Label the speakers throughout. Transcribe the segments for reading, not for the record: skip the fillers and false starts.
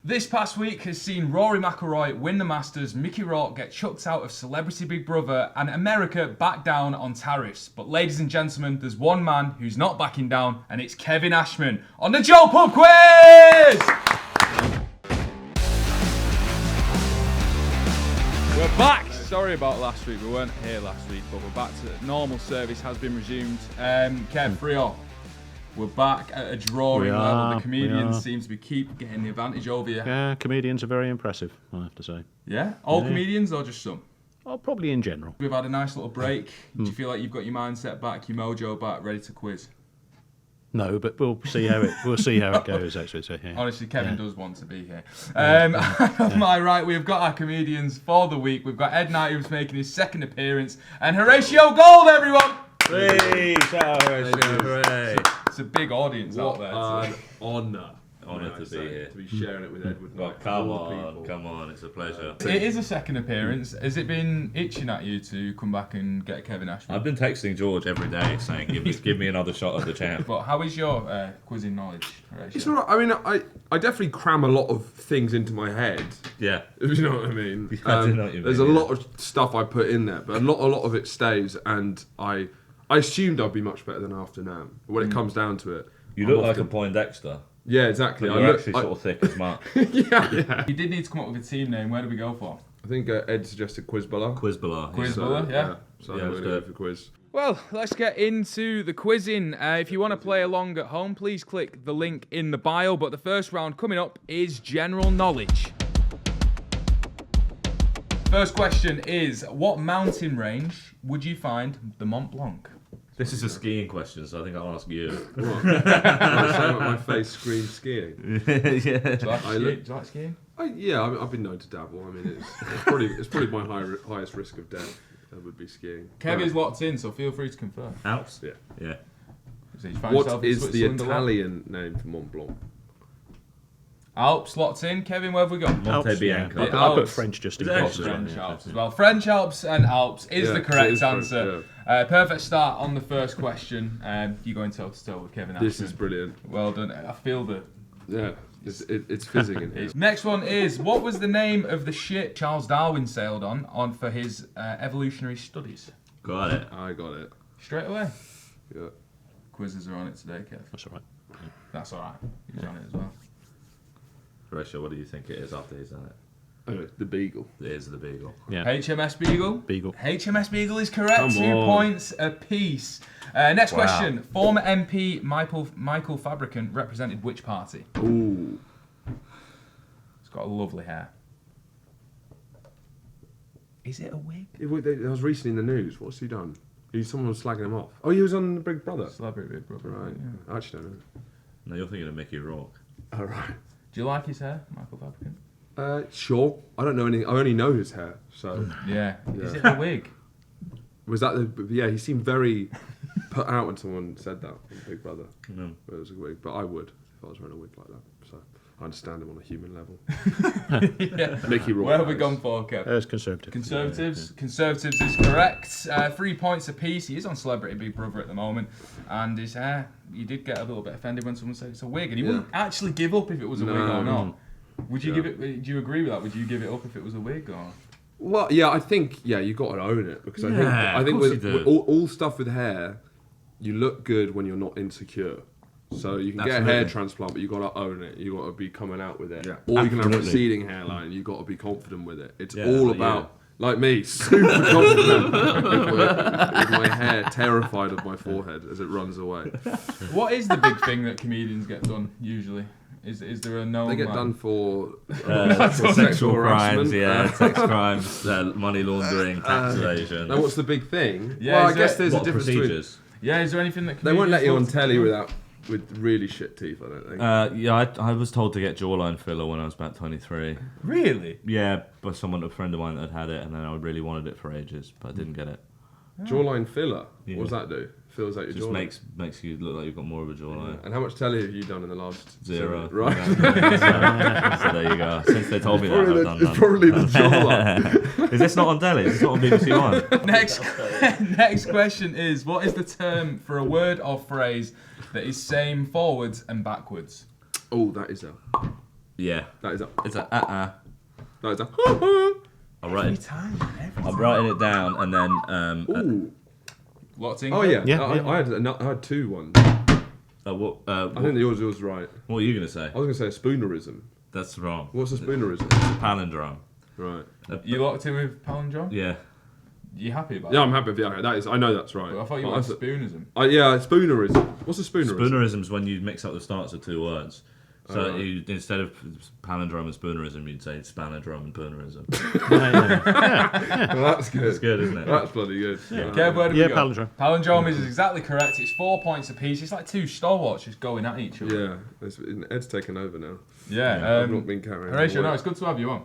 Speaker 1: This past week has seen Rory McIlroy win the Masters, Mickey Rourke get chucked out of Celebrity Big Brother, and America back down on tariffs. But ladies and gentlemen, there's one man who's not backing down, and it's Kevin Ashman on the Joe Pub Quiz! We're back! Sorry about last week, we weren't here last week, but we're back to normal service has been resumed. Kev, 3-0. We're back at a drawing level. The comedians seem to keep getting the advantage over you.
Speaker 2: Yeah, comedians are very impressive, I have to say.
Speaker 1: Yeah? All comedians or just some?
Speaker 2: Oh, probably in general.
Speaker 1: We've had a nice little break. Do you feel like you've got your mindset back, your mojo back, ready to quiz?
Speaker 2: No, but we'll see how it goes. Actually, so, yeah.
Speaker 1: Honestly, Kevin does want to be here. Am I right? We've got our comedians for the week. We've got Ed Knight, who's making his second appearance, and Horatio Gould, everyone.
Speaker 3: Hey, shout out, Horatio! Hooray!
Speaker 1: It's a big audience out there.
Speaker 3: An honour
Speaker 4: to be here.
Speaker 3: To be sharing it with Edward.
Speaker 4: Well, come on, it's a pleasure.
Speaker 1: It is a second appearance. Has it been itching at you to come back and get Kevin Ashman?
Speaker 4: I've been texting George every day saying, give me another shot at the champ.
Speaker 1: But how is your quizzing knowledge, Horatio?
Speaker 3: It's alright. I mean, I definitely cram a lot of things into my head.
Speaker 4: Yeah.
Speaker 3: If you know what I mean.
Speaker 4: I do know what you mean.
Speaker 3: There's a lot of stuff I put in there, but a lot of it stays, and I assumed I'd be much better than after now. But when it comes down to it,
Speaker 4: You look like a Poindexter.
Speaker 3: Yeah, exactly.
Speaker 4: You're actually sort of thick as Mark.
Speaker 3: yeah.
Speaker 1: You did need to come up with a team name. Where do we go for?
Speaker 3: I think Ed suggested Quizballa.
Speaker 4: Quizballa.
Speaker 1: Quizballa, yeah.
Speaker 3: So
Speaker 4: Yeah,
Speaker 3: I'm
Speaker 4: let's
Speaker 3: going
Speaker 4: do
Speaker 3: to
Speaker 4: it.
Speaker 3: go for quiz.
Speaker 1: Well, let's get into the quizzing. If you want to play along at home, please click the link in the bio. But the first round coming up is general knowledge. First question is, what mountain range would you find the Mont Blanc?
Speaker 4: This is a skiing question, so I think I'll ask you.
Speaker 3: My face screams skiing.
Speaker 4: Yeah.
Speaker 1: Do you like skiing?
Speaker 3: I've been known to dabble. I mean, it's probably my highest risk of death. That would be skiing.
Speaker 1: Kevin's locked in, so feel free to confirm.
Speaker 4: Alps?
Speaker 3: Yeah.
Speaker 4: Yeah.
Speaker 1: So you find yourself
Speaker 3: What
Speaker 1: in
Speaker 3: is the
Speaker 1: Switzerland a lot?
Speaker 3: Italian name for Mont Blanc?
Speaker 1: Alps locked in. Kevin, where have we got?
Speaker 4: Monte Bianco.
Speaker 1: Yeah.
Speaker 2: I put
Speaker 1: Alps.
Speaker 2: French just in
Speaker 4: Is it
Speaker 2: case.
Speaker 1: French Alps as well. French Alps and Alps is
Speaker 3: Yeah,
Speaker 1: the
Speaker 3: it
Speaker 1: correct
Speaker 3: is French,
Speaker 1: answer. Perfect start on the first question. You going toe to toe with Kevin Ashman.
Speaker 3: This is brilliant.
Speaker 1: Well done. I feel that.
Speaker 3: Yeah, it's fizzing in here.
Speaker 1: Next one is, what was the name of the ship Charles Darwin sailed on for his evolutionary studies?
Speaker 4: Got it.
Speaker 3: I got it.
Speaker 1: Straight away.
Speaker 3: Yeah.
Speaker 1: Quizzes are on it today, Kev.
Speaker 2: That's all right.
Speaker 1: That's all right. He's on it as well.
Speaker 4: Horatio, what do you think it is after he's done it?
Speaker 3: The Beagle.
Speaker 4: It is the Beagle.
Speaker 2: Yeah.
Speaker 1: HMS Beagle.
Speaker 2: Beagle.
Speaker 1: HMS Beagle is correct.
Speaker 3: Come
Speaker 1: 2
Speaker 3: on.
Speaker 1: points apiece. Next
Speaker 4: Wow.
Speaker 1: question. Former MP Michael Fabricant represented which party?
Speaker 3: Ooh.
Speaker 1: He's got lovely hair. Is it a wig?
Speaker 3: That was recently in the news. What's he done? Someone was slagging him off. Oh, he was on the Big Brother.
Speaker 1: Celebrity Big Brother.
Speaker 3: Right.
Speaker 1: Yeah.
Speaker 3: I actually don't know.
Speaker 4: No, you're thinking of Mickey Rourke.
Speaker 3: All right.
Speaker 1: Do you like his hair, Michael Fabricant?
Speaker 3: Sure. I don't know anything. I only know his hair. So
Speaker 1: Yeah. Is it a wig?
Speaker 3: was that the? Yeah, he seemed very put out when someone said that on Big Brother.
Speaker 4: No.
Speaker 3: But it was a wig. But I would if I was wearing a wig like that. So I understand him on a human level.
Speaker 1: Yeah.
Speaker 3: Mickey Rourke.
Speaker 1: Where have we gone for, Kev?
Speaker 2: It's conservative.
Speaker 1: Conservatives. Conservatives is correct. 3 points apiece. He is on Celebrity Big Brother at the moment. And his hair, you did get a little bit offended when someone said it's a wig. And he wouldn't actually give up if it was a wig or not. Would you give it? Do you agree with that? Would you give it up if it was a wig or?
Speaker 3: Well, yeah, I think you got to own it because I think
Speaker 4: course
Speaker 3: with
Speaker 4: you do.
Speaker 3: all stuff with hair, you look good when you're not insecure. So you can get a hair
Speaker 4: Absolutely.
Speaker 3: transplant, but you got to own it. You got to be coming out with it.
Speaker 4: Yeah.
Speaker 3: Or you can have a
Speaker 4: Absolutely.
Speaker 3: receding hairline. You got to be confident with it. It's
Speaker 4: Yeah,
Speaker 3: all
Speaker 4: like
Speaker 3: about like me, super confident with my hair terrified of my forehead as it runs away.
Speaker 1: What is the big thing that comedians get done usually? Is there a known?
Speaker 3: They get
Speaker 1: like-
Speaker 3: done for
Speaker 4: Sexual
Speaker 3: harassment.
Speaker 4: crimes, sex crimes, money laundering, tax evasion.
Speaker 3: Now, what's the big thing?
Speaker 1: Yeah,
Speaker 3: well, I
Speaker 1: is
Speaker 3: guess
Speaker 1: there-
Speaker 3: there's a
Speaker 4: What
Speaker 3: difference
Speaker 4: procedures?
Speaker 1: Yeah, is there anything that
Speaker 3: They won't let you on
Speaker 1: comedians
Speaker 3: telly
Speaker 1: love to do?
Speaker 3: with really shit teeth. I don't think.
Speaker 4: I was told to get jawline filler when I was about 23.
Speaker 1: Really?
Speaker 4: Yeah, by a friend of mine that had it, and then I really wanted it for ages, but I didn't get it.
Speaker 3: Jawline filler.
Speaker 4: Yeah.
Speaker 3: What does that do? Fills out your
Speaker 4: Just
Speaker 3: jawline.
Speaker 4: makes you look like you've got more of a jawline.
Speaker 3: And how much telly have you done in the last
Speaker 4: 0.
Speaker 3: Right.
Speaker 4: So there you go. Since they told me that, I've done
Speaker 3: It's
Speaker 4: none.
Speaker 3: probably the jawline.
Speaker 4: Is this not on telly? Is this not on BBC One?
Speaker 1: Next question is, what is the term for a word or phrase that is same forwards and backwards?
Speaker 3: Oh, that is a
Speaker 4: Yeah.
Speaker 3: That is a.
Speaker 4: It's a
Speaker 3: That is a.
Speaker 4: I'll write it.
Speaker 1: Time.
Speaker 4: I'm writing it down and then
Speaker 3: Ooh.
Speaker 1: Lots in.
Speaker 3: Oh yeah.
Speaker 2: Yeah,
Speaker 3: I had two ones.
Speaker 4: what
Speaker 3: I think yours was right.
Speaker 4: what are you gonna say?
Speaker 3: I was gonna say a spoonerism.
Speaker 4: That's wrong.
Speaker 3: What's a spoonerism?
Speaker 4: Palindrome.
Speaker 3: Right.
Speaker 1: You locked in with palindrome?
Speaker 4: Yeah.
Speaker 1: You happy about
Speaker 3: Yeah,
Speaker 1: that?
Speaker 3: I'm happy with that. That is. I know that's right.
Speaker 1: Well, I thought you
Speaker 3: But
Speaker 1: wanted
Speaker 3: said-
Speaker 1: spoonism.
Speaker 3: Yeah, spoonerism. What's a spoonerism?
Speaker 4: Spoonerism is when you mix up the starts of two words. So
Speaker 3: Oh, right.
Speaker 4: you, instead of palindrome and spoonerism, you'd say spanadrome and poonerism.
Speaker 3: Well, that's good.
Speaker 4: It's good, isn't it?
Speaker 3: That's bloody good.
Speaker 1: Kev, where do we
Speaker 2: Yeah,
Speaker 1: go?
Speaker 2: palindrome.
Speaker 1: Palindrome is exactly correct. It's 4 points apiece. It's like two stalwarts just going at each other.
Speaker 3: Yeah, Ed's taken over now.
Speaker 1: Yeah.
Speaker 3: I've not been carrying.
Speaker 1: Horatio,
Speaker 3: on.
Speaker 1: no, it's good to have you on.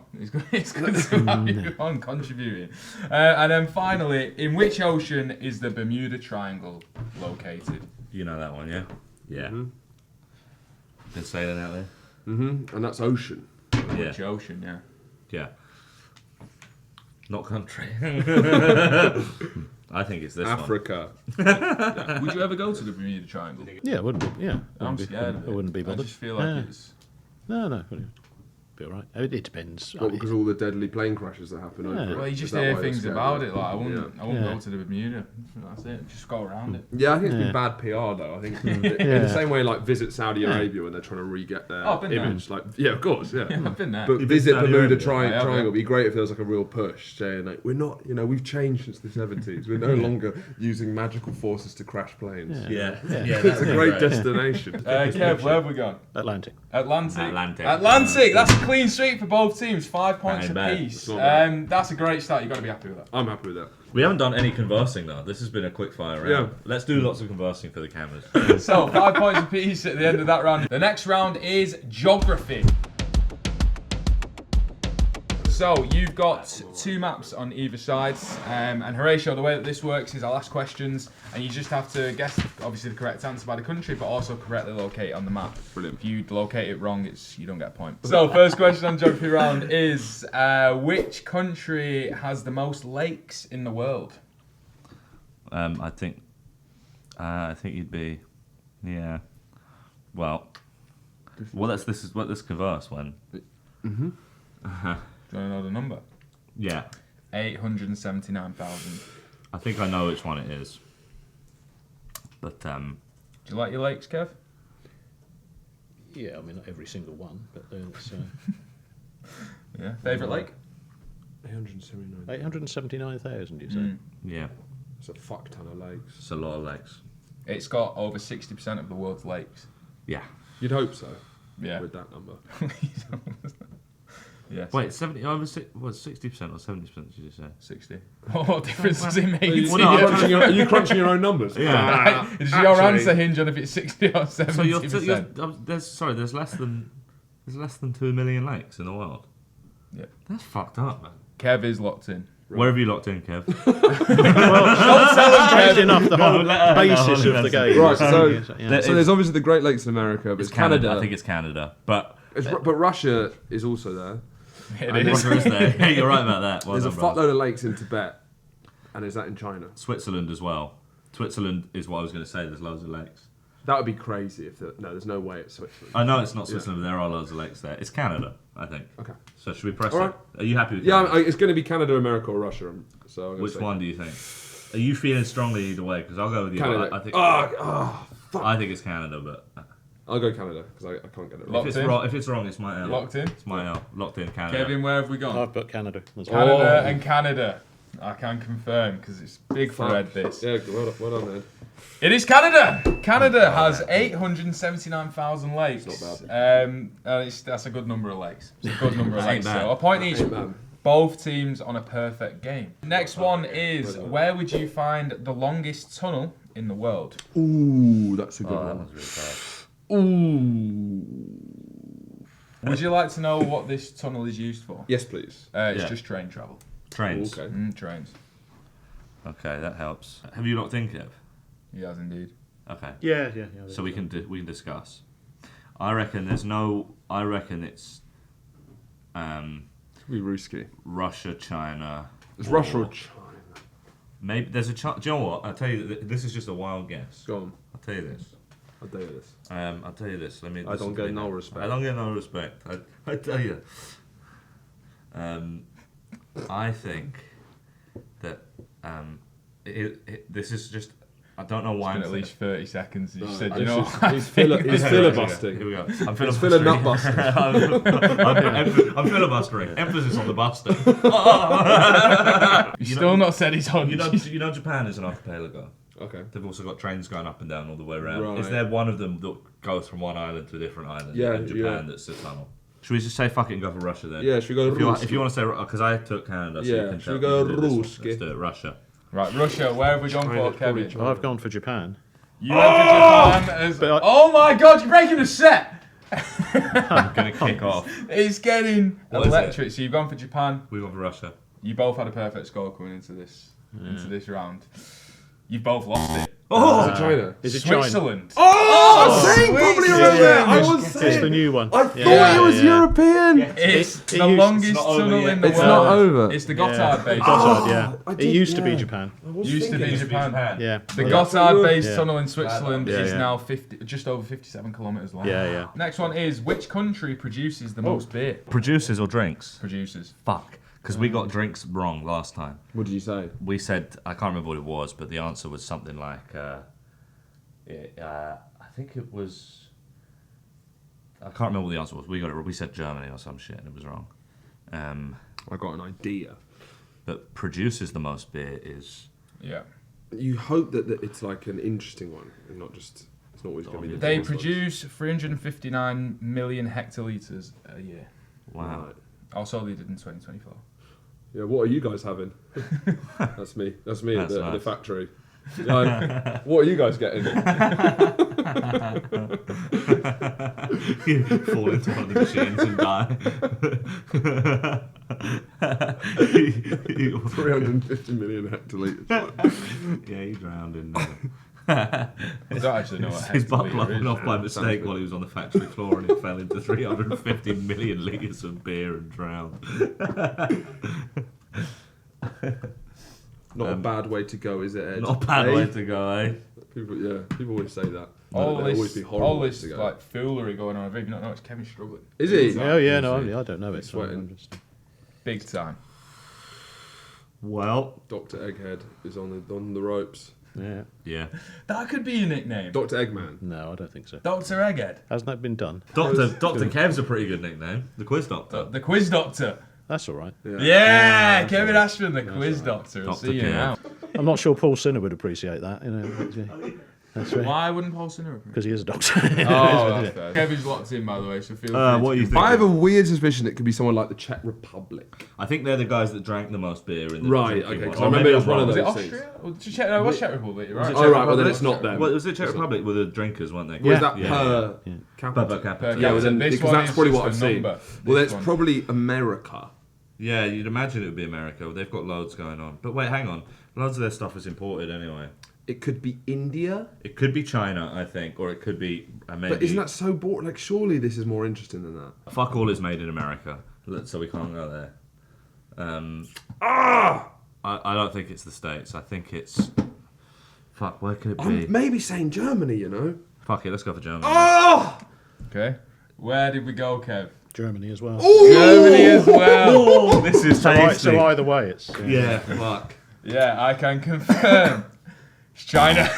Speaker 1: It's good to have you on contributing. And then finally, in which ocean is the Bermuda Triangle located?
Speaker 4: You know that one, yeah? Yeah.
Speaker 3: Mhm.
Speaker 4: Been sailing out there?
Speaker 3: And that's ocean.
Speaker 4: Yeah.
Speaker 1: Which ocean, yeah.
Speaker 4: Yeah. Not country. I think it's this
Speaker 3: Africa.
Speaker 1: Would you ever go to the Bermuda Triangle?
Speaker 2: Yeah, it wouldn't be. Yeah,
Speaker 1: I'm
Speaker 2: wouldn't be-
Speaker 1: scared of it.
Speaker 2: I wouldn't be
Speaker 1: I
Speaker 2: bothered.
Speaker 1: just feel like
Speaker 2: Yeah.
Speaker 1: it's...
Speaker 2: No, wouldn't be all right. It depends.
Speaker 3: What, because of all the deadly plane crashes that happen over
Speaker 2: Yeah.
Speaker 3: it?
Speaker 1: Well, you
Speaker 3: Is
Speaker 1: just
Speaker 3: that
Speaker 1: hear
Speaker 3: why you're
Speaker 1: things
Speaker 3: scared
Speaker 1: about
Speaker 3: of
Speaker 1: it. Like I wouldn't
Speaker 2: Yeah.
Speaker 1: go to the Bermuda. That's it. Just go around it.
Speaker 3: Yeah, I think it's
Speaker 2: Yeah.
Speaker 3: been bad PR though. I think in
Speaker 2: Yeah.
Speaker 3: the same way, like visit Saudi Arabia when they're trying to re-get their
Speaker 1: Oh, I've been there.
Speaker 3: image. Like, yeah, of course, yeah.
Speaker 1: I've been there.
Speaker 3: But
Speaker 4: been
Speaker 3: visit
Speaker 4: Saudi
Speaker 3: Bermuda
Speaker 4: Arabia?
Speaker 1: I have,
Speaker 3: Triangle.
Speaker 1: yeah.
Speaker 3: It'd be great if there was like a real push saying like, we're not, we've changed since the 70s. We're no longer using magical forces to crash planes.
Speaker 4: Yeah.
Speaker 3: It's a great destination.
Speaker 1: Kev, where have we gone?
Speaker 2: Atlantic.
Speaker 1: Atlantic.
Speaker 4: Atlantic.
Speaker 1: That's a clean sweep for both teams. 5 points
Speaker 4: Bang, bang.
Speaker 1: apiece.
Speaker 3: It's not bad.
Speaker 1: That's a great start. You've got to be happy with that.
Speaker 3: I'm happy with that.
Speaker 4: We haven't done any conversing though. This has been a quick fire round.
Speaker 3: Yeah.
Speaker 4: Let's do lots of conversing for the cameras.
Speaker 1: So 5 points apiece at the end of that round. The next round is geography. So you've got two maps on either side, and Horatio, the way that this works is I'll ask questions, and you just have to guess, obviously, the correct answer by the country, but also correctly locate it on the map.
Speaker 3: Brilliant.
Speaker 1: If you locate it wrong, you don't get a point. So first question on geography round is which country has the most lakes in the world?
Speaker 4: I think you'd be, yeah. Well, this is what this converse when.
Speaker 1: Do you want to know the number?
Speaker 4: Yeah.
Speaker 1: 879,000.
Speaker 4: I think I know which one it is. But
Speaker 1: Do you like your lakes, Kev?
Speaker 2: Yeah, I mean not every single one, but it's
Speaker 1: Yeah. Favourite lake?
Speaker 3: 879.
Speaker 2: 879,000. You say?
Speaker 1: Mm.
Speaker 4: yeah,
Speaker 3: It's a fuck ton of lakes.
Speaker 4: it's a lot of lakes.
Speaker 1: It's got over 60% of the world's lakes.
Speaker 4: Yeah.
Speaker 3: You'd hope so.
Speaker 1: Yeah.
Speaker 3: With that number.
Speaker 1: Yes.
Speaker 4: Wait, 70 over 60% or 70%? Did you say?
Speaker 1: 60. What difference does it make?
Speaker 3: Are you,
Speaker 1: to
Speaker 4: no,
Speaker 1: you?
Speaker 3: are you crunching your own numbers?
Speaker 4: Yeah.
Speaker 1: Does your answer hinge on if it's 60 or 70%?
Speaker 4: So there's less than 2 million lakes in the world.
Speaker 1: Yeah.
Speaker 4: That's fucked up, man.
Speaker 1: Kev is locked in.
Speaker 4: Where have you locked in, Kev?
Speaker 2: Changing off the whole
Speaker 4: let her know,
Speaker 2: basis of the game.
Speaker 3: Right, so-
Speaker 2: Yeah.
Speaker 3: So there's obviously the Great Lakes in America, but it's Canada.
Speaker 4: I think it's Canada, but
Speaker 3: But Russia is also there.
Speaker 1: It is.
Speaker 4: Russia is there. Yeah, you're right about that. Well
Speaker 3: There's a
Speaker 4: done, brother.
Speaker 3: fuckload of lakes in Tibet. And is that in China?
Speaker 4: Switzerland as well. Switzerland is what I was going to say. There's loads of lakes.
Speaker 3: That would be crazy if no, there's no way it's Switzerland.
Speaker 4: I know it's not Switzerland, but there are loads of lakes there. It's Canada, I think.
Speaker 3: Okay.
Speaker 4: So should we press
Speaker 3: All
Speaker 4: it?
Speaker 3: right.
Speaker 4: Are you happy with
Speaker 3: Yeah,
Speaker 4: Canada?
Speaker 3: it's going to be Canada, America, or Russia. So I'm gonna
Speaker 4: Which
Speaker 3: say
Speaker 4: one do you think? Are you feeling strongly either way? Because I'll go with you.
Speaker 3: Canada.
Speaker 4: I think.
Speaker 3: Fuck.
Speaker 4: I think it's Canada, but
Speaker 3: I'll go Canada because I can't get it
Speaker 1: Locked
Speaker 3: right.
Speaker 1: in?
Speaker 4: if it's wrong, it's my L.
Speaker 1: Locked in?
Speaker 4: It's my L. Locked in Canada.
Speaker 1: Kevin, where have we gone?
Speaker 2: I've put Canada. That's
Speaker 1: Canada
Speaker 3: Oh.
Speaker 1: and Canada. I can confirm because it's big for Ed this.
Speaker 3: Yeah, well done, Ed.
Speaker 1: It is Canada. Canada has 879,000 lakes.
Speaker 3: It's not bad.
Speaker 1: That's a good number of lakes. It's a good number of
Speaker 4: That
Speaker 1: lakes.
Speaker 4: ain't bad.
Speaker 1: So a point each.
Speaker 3: Ain't bad.
Speaker 1: Both teams on a perfect game. Next one is where would you find the longest tunnel in the world?
Speaker 3: Ooh, that's a good
Speaker 4: Oh, that
Speaker 3: one.
Speaker 4: one's really tough.
Speaker 3: Ooh.
Speaker 1: Would you like to know what this tunnel is used for?
Speaker 3: Yes, please.
Speaker 1: It's
Speaker 4: Yeah.
Speaker 1: just train travel.
Speaker 4: Trains.
Speaker 3: Okay.
Speaker 1: Trains.
Speaker 4: Okay, that helps. Have you locked in, Kev?
Speaker 1: Yes, indeed.
Speaker 4: Okay.
Speaker 2: Yeah.
Speaker 4: So we can discuss. I reckon it's
Speaker 3: Be Ruski.
Speaker 4: Russia, China.
Speaker 3: It's Russia or China.
Speaker 4: Maybe there's a. Do you know what? I'll tell you. This is just a wild guess.
Speaker 3: Go on.
Speaker 4: I'll tell you this.
Speaker 3: I'll tell you this.
Speaker 4: I'll tell you this.
Speaker 3: I don't get no respect.
Speaker 4: I don't get no respect. I tell you. I think that this is just. I don't know why.
Speaker 1: It's been at least 30 seconds. You said,
Speaker 3: He's
Speaker 1: he's
Speaker 3: filibustering.
Speaker 4: Here we go. I'm
Speaker 3: He's filibustering.
Speaker 4: I'm filibustering. Emphasis on the buster.
Speaker 1: He's still not said he's on.
Speaker 4: You know Japan is an archipelago.
Speaker 3: Okay.
Speaker 4: They've also got trains going up and down all the way around.
Speaker 3: Right.
Speaker 4: Is there one of them that goes from one island to a different island in Japan that's a tunnel? Should we just say fuck it and go for Russia then?
Speaker 3: Yeah, should we go
Speaker 4: if you want to say, because I took Canada, so you can
Speaker 3: should we go
Speaker 4: Let's do it, Russia.
Speaker 1: Right, Russia, where have we gone for, Kevin?
Speaker 2: I've gone for Japan.
Speaker 1: You went for Japan as... Oh my god, you're breaking the set!
Speaker 4: I'm going to kick off.
Speaker 1: It's getting electric. So you've gone for Japan.
Speaker 4: We've gone for Russia.
Speaker 1: You both had a perfect score coming into this round. You both lost it.
Speaker 3: Is it China?
Speaker 2: Is it China?
Speaker 1: Switzerland.
Speaker 3: I was saying probably around there. I was
Speaker 2: It's the
Speaker 3: saying.
Speaker 2: new one.
Speaker 3: I thought it was European.
Speaker 1: It's
Speaker 2: It
Speaker 1: the
Speaker 2: used-
Speaker 1: longest
Speaker 4: it's not over
Speaker 1: tunnel
Speaker 4: yet.
Speaker 1: in the
Speaker 3: It's
Speaker 1: world.
Speaker 3: not over.
Speaker 1: It's the Gotthard base.
Speaker 2: Gotthard, yeah.
Speaker 3: I
Speaker 2: It
Speaker 3: did-
Speaker 2: used to be
Speaker 3: yeah.
Speaker 2: Japan.
Speaker 1: Used to be Japan.
Speaker 2: Yeah.
Speaker 1: The
Speaker 2: Yeah.
Speaker 1: Gotthard base
Speaker 2: Yeah.
Speaker 1: tunnel in Switzerland
Speaker 2: Yeah,
Speaker 1: is
Speaker 2: yeah.
Speaker 1: now just over 57 kilometres long.
Speaker 2: Yeah, yeah.
Speaker 1: Next one is, which country produces the most beer?
Speaker 4: Producers or drinks?
Speaker 1: Producers.
Speaker 4: Fuck. Because we got drinks wrong last time.
Speaker 3: What did you say?
Speaker 4: We said, I can't remember what it was, but the answer was something like, I think it was, I can't remember what the answer was. We said Germany or some shit and it was wrong.
Speaker 3: I got an idea.
Speaker 4: But producers the most beer is...
Speaker 1: Yeah.
Speaker 3: You hope that it's like an interesting one and not just. It's not always going to be. The
Speaker 1: They
Speaker 3: biggest
Speaker 1: produce 359 million hectolitres a year.
Speaker 3: one.
Speaker 4: Wow.
Speaker 3: Right.
Speaker 1: Also, they did in 2024.
Speaker 3: Yeah. What are you guys having? That's me. That's me
Speaker 4: That's
Speaker 3: at the
Speaker 4: nice.
Speaker 3: factory. Like, what are you guys getting?
Speaker 4: You fall into one of the machines and die.
Speaker 3: 350 million hectolitres.
Speaker 4: Yeah, he drowned in...
Speaker 1: I don't actually know what
Speaker 4: His butt
Speaker 1: hectolitre
Speaker 4: went
Speaker 1: is.
Speaker 4: off by mistake
Speaker 3: good.
Speaker 4: while he was on the factory floor and it fell into 350 million litres of beer and drowned.
Speaker 3: Not a bad way to go, is it, Ed?
Speaker 4: Not a bad
Speaker 3: Eh?
Speaker 4: way to go, eh?
Speaker 3: People always say that.
Speaker 1: All
Speaker 3: There'll always
Speaker 1: this,
Speaker 3: be horrible
Speaker 1: all
Speaker 3: ways
Speaker 1: this
Speaker 3: to go.
Speaker 1: like foolery going on. I've even not noticed Kevin struggling.
Speaker 3: Is he?
Speaker 2: Oh, yeah, no, I don't know it. So
Speaker 3: Sweating.
Speaker 2: I'm just...
Speaker 1: Big time.
Speaker 4: Well,
Speaker 3: Dr. Egghead is on the ropes.
Speaker 2: Yeah.
Speaker 4: yeah.
Speaker 1: That could be a nickname.
Speaker 3: Dr. Eggman.
Speaker 2: No, I don't think so.
Speaker 1: Dr. Egghead.
Speaker 2: Hasn't that been done?
Speaker 4: Dr. Kev's a pretty good nickname. The Quiz Doctor.
Speaker 1: The Quiz Doctor.
Speaker 2: That's all right.
Speaker 1: Yeah, Kevin Ashman, the Quiz Doctor. We'll
Speaker 4: Dr.
Speaker 1: see you
Speaker 4: Kev.
Speaker 1: now.
Speaker 2: I'm not sure Paul Sinner would appreciate that. You know, that's right.
Speaker 1: Why wouldn't Paul Sinner?
Speaker 2: Because he is a doctor.
Speaker 1: Oh, that's fair. Kevin's locked in, by the way, so feel free.
Speaker 4: What do you think?
Speaker 3: I have a weird suspicion it could be someone like the Czech Republic.
Speaker 4: I think they're the guys that drank the most beer in the
Speaker 3: Right,
Speaker 4: drinking
Speaker 3: okay,
Speaker 4: one.
Speaker 3: 'cause I remember it was one of
Speaker 1: Was
Speaker 3: those
Speaker 1: it
Speaker 3: things.
Speaker 1: Austria? Or Czech, no, it was Czech Republic, you're right.
Speaker 3: Oh, right, well then it's not them.
Speaker 4: Well, was it Czech Republic? Were the drinkers, weren't they?
Speaker 3: Was that
Speaker 4: Yeah,
Speaker 3: per
Speaker 4: yeah.
Speaker 3: capita?
Speaker 4: Per capita.
Speaker 3: Yeah, well, then,
Speaker 1: This
Speaker 3: because
Speaker 1: one
Speaker 3: that's
Speaker 1: is
Speaker 3: probably
Speaker 1: just
Speaker 3: what
Speaker 1: a
Speaker 3: I've seen.
Speaker 1: number.
Speaker 3: Well,
Speaker 1: This
Speaker 3: it's
Speaker 1: one.
Speaker 3: probably America.
Speaker 4: Yeah, you'd imagine it would be America. They've got loads going on. But wait, hang on. Loads of their stuff is imported anyway.
Speaker 3: It could be India.
Speaker 4: It could be China, I think, or it could be maybe.
Speaker 3: But isn't that so boring? Like, surely this is more interesting than that.
Speaker 4: Fuck all is made in America, so we can't go there. I don't think it's the States. I think it's. Fuck, where could it be?
Speaker 3: I'm maybe saying Germany, you know?
Speaker 4: Fuck it, let's go for Germany.
Speaker 3: Oh!
Speaker 1: Okay. Where did we go, Kev?
Speaker 2: Germany as well.
Speaker 1: Germany as well.
Speaker 4: This is
Speaker 2: So,
Speaker 4: tasty.
Speaker 2: so either way, it's...
Speaker 4: Yeah, fuck.
Speaker 1: Yeah, I can confirm. It's China.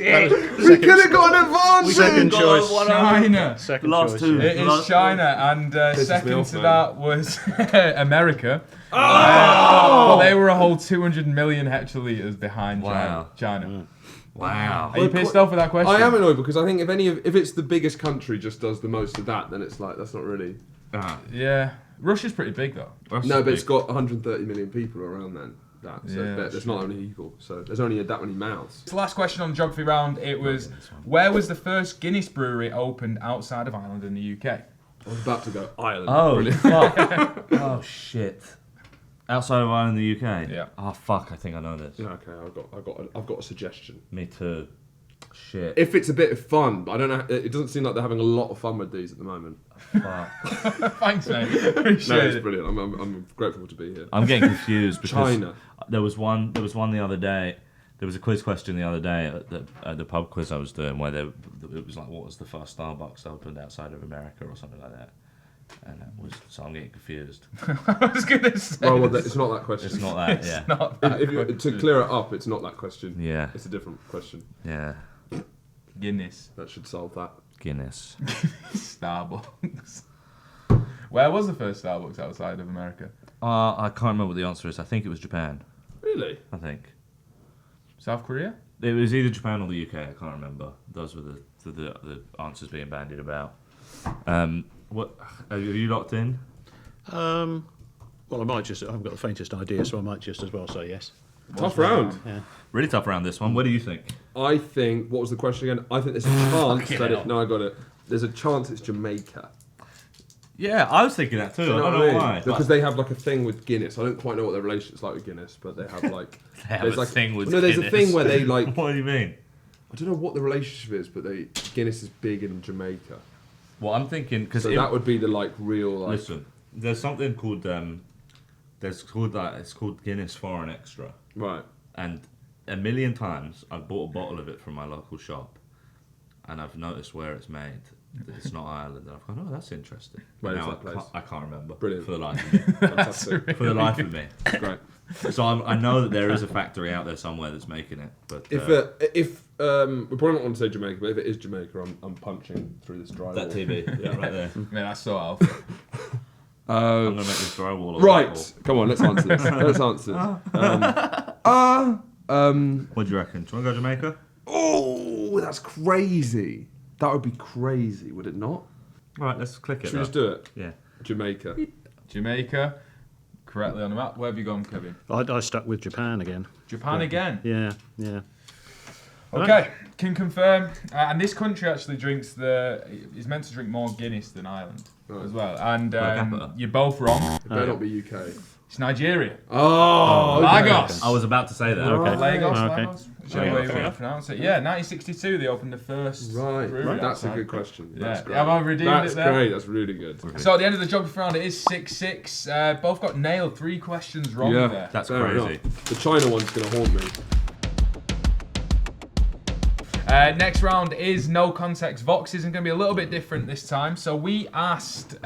Speaker 2: Yeah.
Speaker 3: We could have got an advantage!
Speaker 2: Second choice.
Speaker 1: China.
Speaker 2: Second
Speaker 4: Last
Speaker 2: choice.
Speaker 4: two.
Speaker 2: Yeah.
Speaker 1: It is China, and
Speaker 3: me
Speaker 1: second
Speaker 3: off,
Speaker 1: to
Speaker 3: man.
Speaker 1: that was America. Well, they were a whole 200 million hectolitres behind
Speaker 4: Wow.
Speaker 1: China.
Speaker 4: Wow.
Speaker 1: Are you pissed off with that question?
Speaker 3: I am annoyed because I think if it's the biggest country just does the most of that, then it's like, that's not really...
Speaker 1: Yeah. Russia's pretty big, though.
Speaker 3: No, but it's got 130 million people around then. That, so
Speaker 1: Yeah,
Speaker 3: there's not only equal. So there's only that many mouths.
Speaker 1: The last question on the geography round, it was, where was the first Guinness brewery opened outside of Ireland in the UK?
Speaker 3: I was about to go Ireland.
Speaker 4: Oh,
Speaker 3: Brilliant.
Speaker 4: fuck. Oh, shit. Outside of Ireland, the UK?
Speaker 1: Yeah.
Speaker 4: Oh, fuck, I think I know this.
Speaker 3: Yeah, okay, I've got a suggestion.
Speaker 4: Me too. Shit.
Speaker 3: If it's a bit of fun, but I don't know. It doesn't seem like they're having a lot of fun with these at the moment.
Speaker 4: Fuck.
Speaker 1: Thanks, mate.
Speaker 3: No,
Speaker 1: Appreciate
Speaker 3: it's
Speaker 1: it.
Speaker 3: brilliant. I'm grateful to be here.
Speaker 4: I'm getting confused because
Speaker 3: China.
Speaker 4: there was one the other day There was a quiz question the other day at the pub quiz I was doing where it was like, what was the first Starbucks opened outside of America or something like that? And that was, so I'm getting confused.
Speaker 1: I was going to say.
Speaker 3: Well, it's not that question.
Speaker 4: It's not that, yeah.
Speaker 1: It's not that
Speaker 3: To clear it up, it's not that question.
Speaker 4: Yeah.
Speaker 3: It's a different question.
Speaker 4: Yeah.
Speaker 1: Guinness.
Speaker 3: That should solve that.
Speaker 4: Guinness.
Speaker 1: Starbucks. Where was the first Starbucks outside of America?
Speaker 4: I can't remember what the answer is. I think it was Japan.
Speaker 3: Really?
Speaker 4: I think.
Speaker 1: South Korea?
Speaker 4: It was either Japan or the UK. I can't remember. Those were the answers being bandied about. What have you locked in?
Speaker 2: Well, I might just. I haven't got the faintest idea, so I might just as well say yes.
Speaker 3: Tough round.
Speaker 2: Yeah.
Speaker 4: Really tough round this one. What do you think?
Speaker 3: I think. What was the question again? I think there's a chance
Speaker 1: Fucking
Speaker 3: that
Speaker 1: hell.
Speaker 3: it. No, I got it. There's a chance it's Jamaica.
Speaker 4: Yeah, I was thinking that too.
Speaker 3: Do you
Speaker 4: I don't
Speaker 3: what
Speaker 4: know
Speaker 3: mean?
Speaker 4: why.
Speaker 3: Because they have like a thing with Guinness. I don't quite know what their relationship's like with Guinness, but they have like.
Speaker 4: They have
Speaker 3: there's
Speaker 4: a
Speaker 3: like,
Speaker 4: thing with
Speaker 3: No, there's a
Speaker 4: Guinness.
Speaker 3: thing where they like.
Speaker 4: What do you mean?
Speaker 3: I don't know what the relationship is, but Guinness is big in Jamaica.
Speaker 4: Well, I'm thinking because
Speaker 3: So that would be the like real like.
Speaker 4: listen, there's something called it's called Guinness Foreign Extra,
Speaker 3: Right.
Speaker 4: and a million times I've bought a bottle of it from my local shop, and I've noticed where it's made. That it's not Ireland, and I've gone, oh, that's interesting.
Speaker 3: Where is
Speaker 4: Now
Speaker 3: that place?
Speaker 4: I can't remember.
Speaker 3: Brilliant.
Speaker 4: For the life of me.
Speaker 3: Fantastic.
Speaker 4: For the life of me.
Speaker 3: Great.
Speaker 4: So I know that there is a factory out there somewhere that's making it, but
Speaker 3: If we're probably not going to say Jamaica, but if it is Jamaica, I'm punching through this drywall.
Speaker 4: that TV, yeah, right there.
Speaker 1: Man, I saw Alf.
Speaker 4: I'm gonna make this drywall. a
Speaker 3: Right.
Speaker 4: wall.
Speaker 3: Come on, let's answer this. Let's answer this.
Speaker 4: What do you reckon? Do you want to go Jamaica?
Speaker 3: Oh, that's crazy. That would be crazy, would it not?
Speaker 4: All right, let's click it.
Speaker 3: Should we just do it?
Speaker 4: Yeah.
Speaker 3: Jamaica.
Speaker 1: Jamaica. Correctly on the map. Where have you gone, Kevin?
Speaker 2: I stuck with Japan again.
Speaker 1: Japan again.
Speaker 2: Yeah, yeah.
Speaker 1: Okay, can confirm. And this country actually is meant to drink more Guinness than Ireland as well. And
Speaker 4: capita.
Speaker 1: you're both wrong.
Speaker 3: It better not be UK.
Speaker 1: It's Nigeria.
Speaker 3: Oh,
Speaker 1: Lagos.
Speaker 4: I was about to say that.
Speaker 2: Okay.
Speaker 1: Lagos.
Speaker 2: Okay.
Speaker 1: Lagos. Whichever way you want to pronounce it. Yeah, 1962 they opened the first.
Speaker 3: Right.
Speaker 1: brewery
Speaker 3: That's a
Speaker 1: outside.
Speaker 3: good question.
Speaker 1: Yeah.
Speaker 3: That's great.
Speaker 1: Have I redeemed
Speaker 3: That's
Speaker 1: it there?
Speaker 3: great. That's really good.
Speaker 1: So at the end of the geography round, it is 6-6. Both got nailed. 3 questions wrong there.
Speaker 4: That's
Speaker 3: Fair
Speaker 4: crazy.
Speaker 3: enough. The China one's going to haunt me.
Speaker 1: Next round is no context Voxes and going to be a little bit different this time. So we asked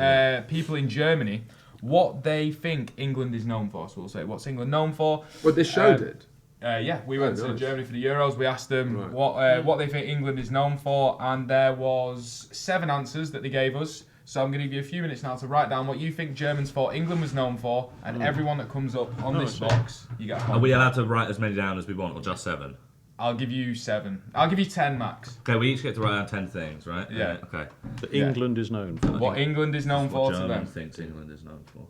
Speaker 1: people in Germany what they think England is known for. So we'll say, what's England known for?
Speaker 3: What this show did.
Speaker 1: Yeah, we went to
Speaker 3: nice.
Speaker 1: Germany for the Euros. We asked them
Speaker 3: Right.
Speaker 1: what they think England is known for, and there was 7 answers that they gave us. So I'm going to give you a few minutes now to write down what you think Germans thought England was known for, and everyone that comes up on this box, you get a point.
Speaker 4: Are we allowed to write as many down as we want, or just 7?
Speaker 1: I'll give you 7. I'll give you 10 max.
Speaker 4: Okay, we each get to write down 10 things, right?
Speaker 1: Yeah.
Speaker 4: Okay.
Speaker 2: That
Speaker 1: Yeah.
Speaker 2: England is known for.
Speaker 1: What England is known for
Speaker 4: What
Speaker 1: to
Speaker 4: German
Speaker 1: them.
Speaker 4: thinks England is known for.